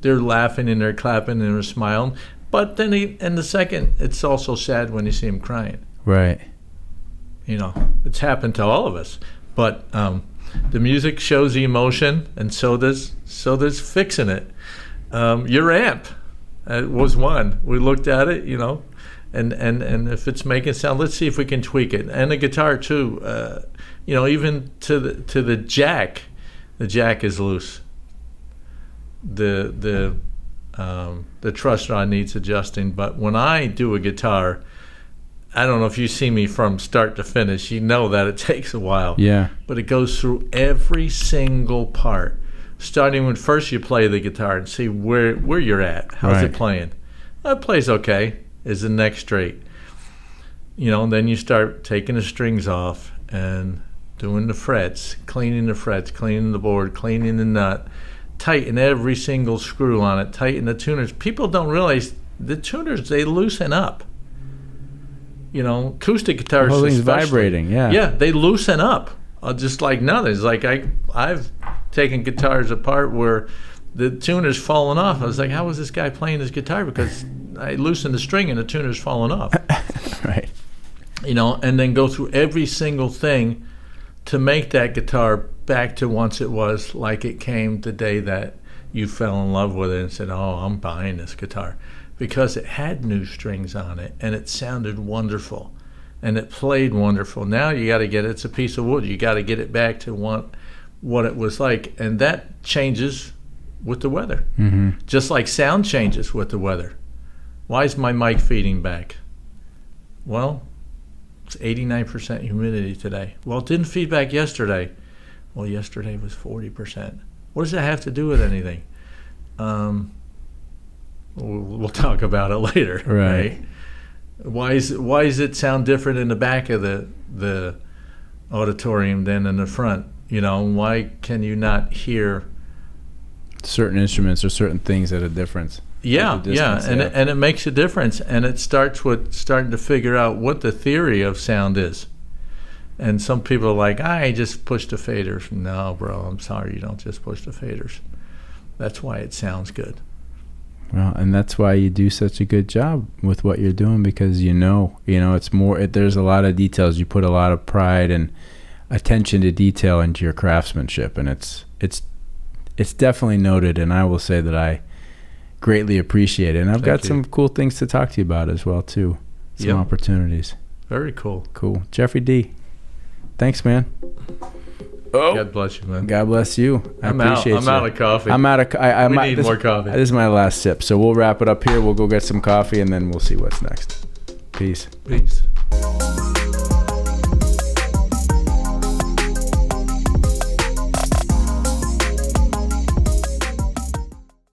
laughing and they're clapping and they're smiling. But then in the second, it's also sad when you see them crying. Right. You know, it's happened to all of us. But the music shows the emotion, and so does fixing it. Your amp was one. We looked at it, you know, and if it's making sound, let's see if we can tweak it. And the guitar too, you know, even to the jack is loose. The truss rod needs adjusting. But when I do a guitar, I don't know if you see me from start to finish, you know that it takes a while. Yeah. But it goes through every single part. Starting when first you play the guitar and see where you're at. How's it playing? Well, it plays okay. Is the neck straight? You know, and then you start taking the strings off and doing the frets, cleaning the board, cleaning the nut, tighten every single screw on it, tighten the tuners. People don't realize the tuners, they loosen up. You know, acoustic guitars, the whole thing's vibrating. Yeah, they loosen up, just like nothing. It's like I've taken guitars apart where the tuner's fallen off. I was like, how was this guy playing this guitar? Because I loosened the string and the tuner's fallen off. Right. You know, and then go through every single thing to make that guitar back to once it was, like it came the day that you fell in love with it and said, oh, I'm buying this guitar. Because it had new strings on it, and it sounded wonderful, and it played wonderful. Now you got to get it's a piece of wood. You got to get it back to what it was like, and that changes with the weather. Mm-hmm. Just like sound changes with the weather. Why is my mic feeding back? Well, it's 89% humidity today. Well, it didn't feed back yesterday. Well, yesterday was 40%. What does that have to do with anything? We'll talk about it later, right? Why does it sound different in the back of the auditorium than in the front? You know, why can you not hear certain instruments or certain things at a difference? Yeah, and it makes a difference, and it starts with starting to figure out what the theory of sound is. And some people are like, I just push the faders. No, bro, I'm sorry, you don't just push the faders. That's why it sounds good. Well, and that's why you do such a good job with what you're doing, because you know it's more. There's a lot of details. You put a lot of pride and attention to detail into your craftsmanship, and it's definitely noted. And I will say that I greatly appreciate it. And I've got some cool things to talk to you about as well too. Some opportunities. Very cool. Cool, Jeffrey D. Thanks, man. Oh, God bless you, man. God bless you. I'm out of coffee. I'm out of. We need more coffee. This is my last sip, so we'll wrap it up here. We'll go get some coffee, and then we'll see what's next. Peace. Peace.